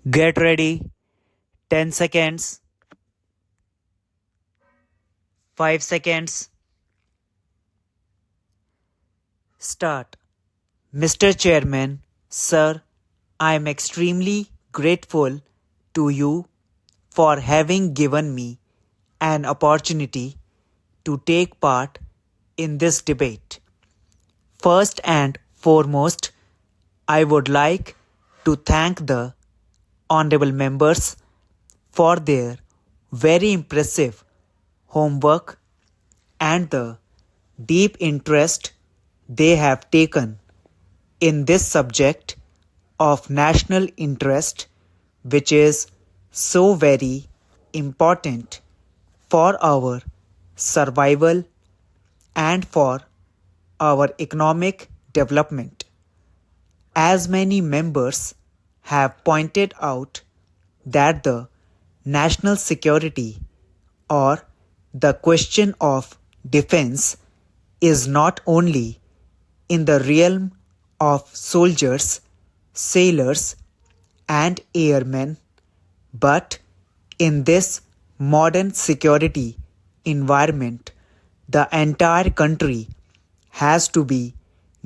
Get ready. 10 seconds. 5 seconds. Start. Mr. Chairman, sir, I am extremely grateful to you for having given me an opportunity to take part in this debate. First and foremost, I would like to thank the honorable members for their very impressive homework and the deep interest they have taken in this subject of national interest, which is so very important for our survival and for our economic development. As many members have pointed out that the national security or the question of defense is not only in the realm of soldiers, sailors, and airmen, but in this modern security environment, the entire country has to be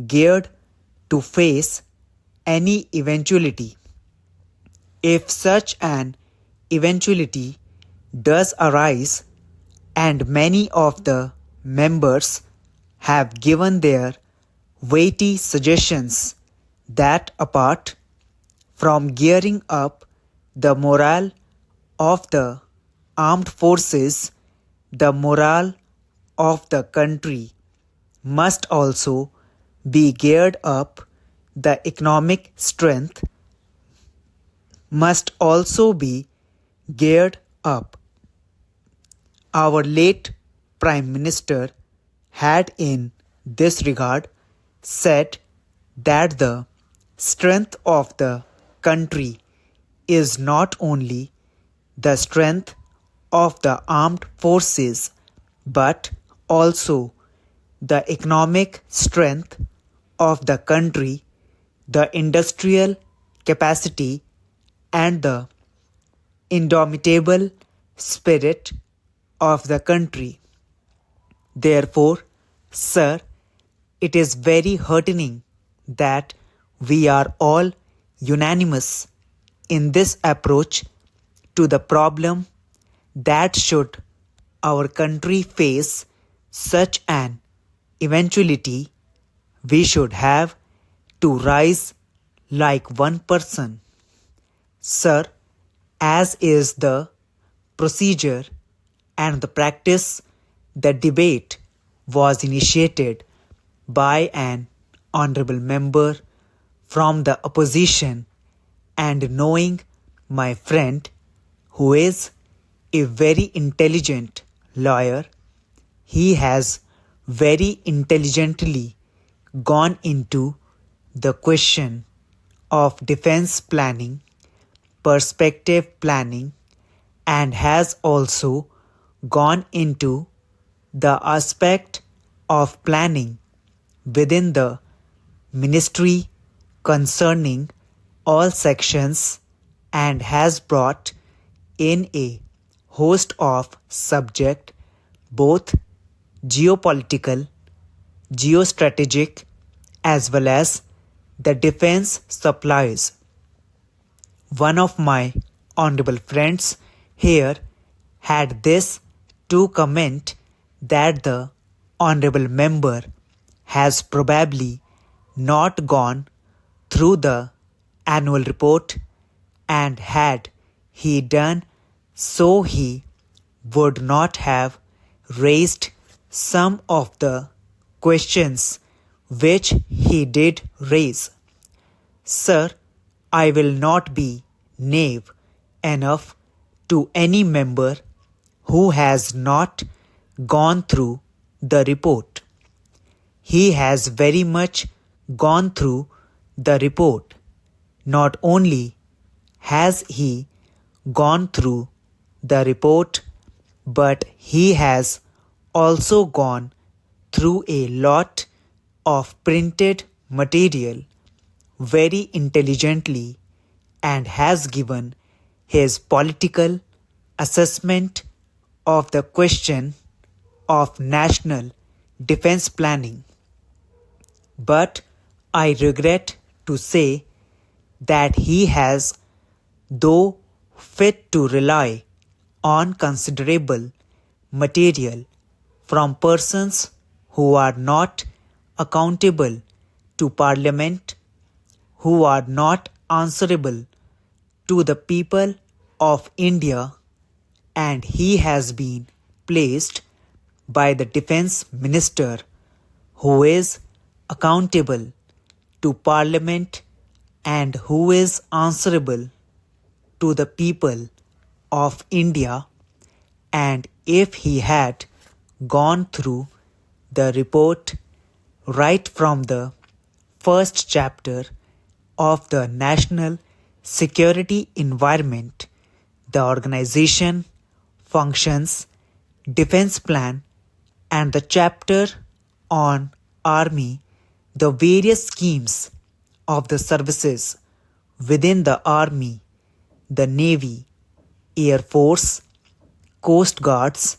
geared to face any eventuality. If such an eventuality does arise, and many of the members have given their weighty suggestions that apart from gearing up the morale of the armed forces, the morale of the country must also be geared up. The economic strength must also be geared up. Our late Prime Minister had in this regard said that the strength of the country is not only the strength of the armed forces but also the economic strength of the country, the industrial capacity, and the indomitable spirit of the country. Therefore, sir, it is very heartening that we are all unanimous in this approach to the problem that should our country face such an eventuality, we should have to rise like one person. Sir, as is the procedure and the practice, the debate was initiated by an honorable member from the opposition, and knowing my friend, who is a very intelligent lawyer, he has very intelligently gone into the question of defense planning, perspective planning, and has also gone into the aspect of planning within the ministry concerning all sections, and has brought in a host of subject, both geopolitical, geostrategic, as well as the defense supplies. One of my honorable friends here had this to comment that the honorable member has probably not gone through the annual report, and had he done so, he would not have raised some of the questions which he did raise. Sir, I will not be knave enough to any member who has not gone through the report. He has very much gone through the report. Not only has he gone through the report, but he has also gone through a lot of printed material very intelligently and has given his political assessment of the question of national defense planning. But I regret to say that he has, though fit to rely on considerable material from persons who are not accountable to Parliament, who are not answerable to the people of India, and he has been placed by the Defence Minister, who is accountable to Parliament and who is answerable to the people of India. And if he had gone through the report right from the first chapter of the national security environment, the organization, functions, defense plan, and the chapter on army, the various schemes of the services within the army, the navy, air force, coast guards,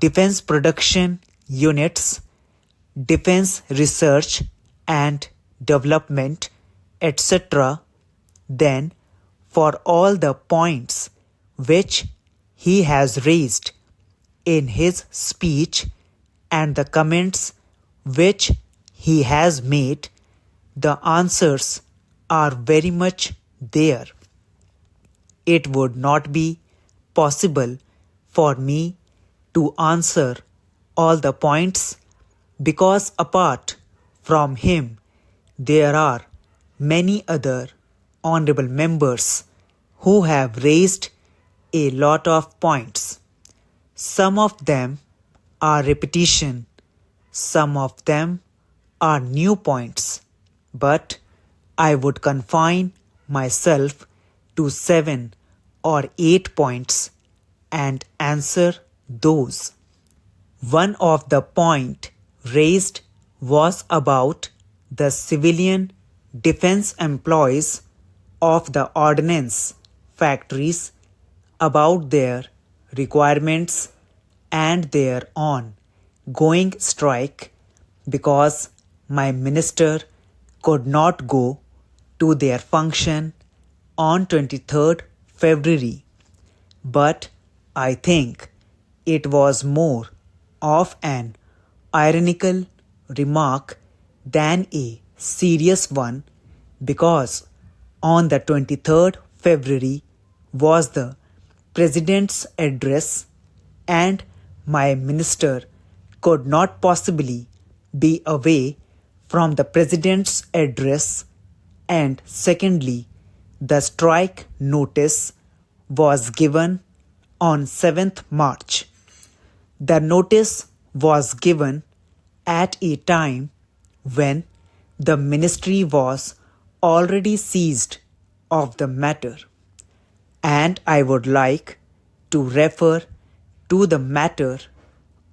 defense production units, defense research and development, etc., then for all the points which he has raised in his speech and the comments which he has made, the answers are very much there. It would not be possible for me to answer all the points because apart from him, there are many other honorable members who have raised a lot of points. Some of them are repetition, some of them are new points, but I would confine myself to 7 or 8 points and answer those. One of the point raised was about the civilian defense employees of the ordnance factories, about their requirements and their on-going strike, because my minister could not go to their function on 23rd February. But I think it was more of an ironical remark than a serious one, because on the 23rd February was the President's address and my minister could not possibly be away from the President's address, and secondly, the strike notice was given on 7th March. The notice was given at a time when the ministry was already seized of the matter, and I would like to refer to the matter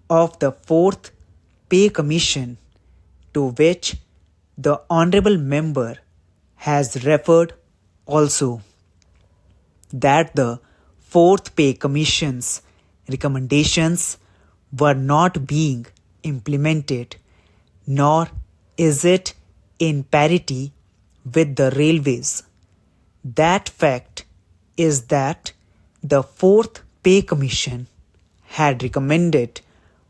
of the 4th Pay Commission, to which the honorable member has referred also, that the 4th Pay Commission's recommendations were not being implemented, nor is it in parity with the railways. That fact is that the 4th Pay Commission had recommended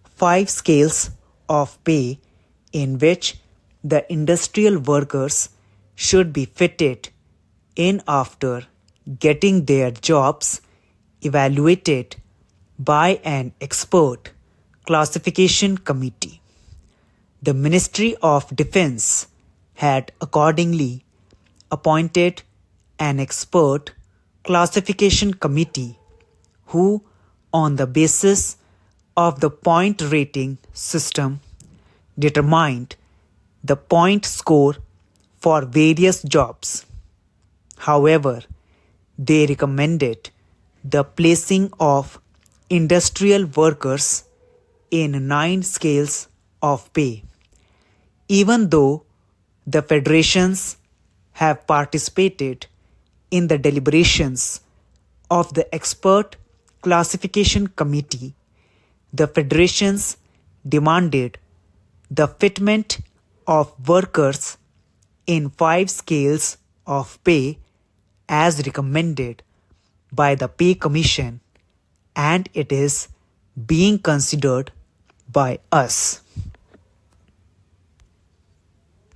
5 scales of pay in which the industrial workers should be fitted in after getting their jobs evaluated by an expert classification committee. The Ministry of Defense had accordingly appointed an expert classification committee who, on the basis of the point rating system, determined the point score for various jobs. However, they recommended the placing of industrial workers in 9 scales of pay. Even though the federations have participated in the deliberations of the expert classification committee, the federations demanded the fitment of workers in 5 scales of pay as recommended by the Pay Commission, and it is being considered by us.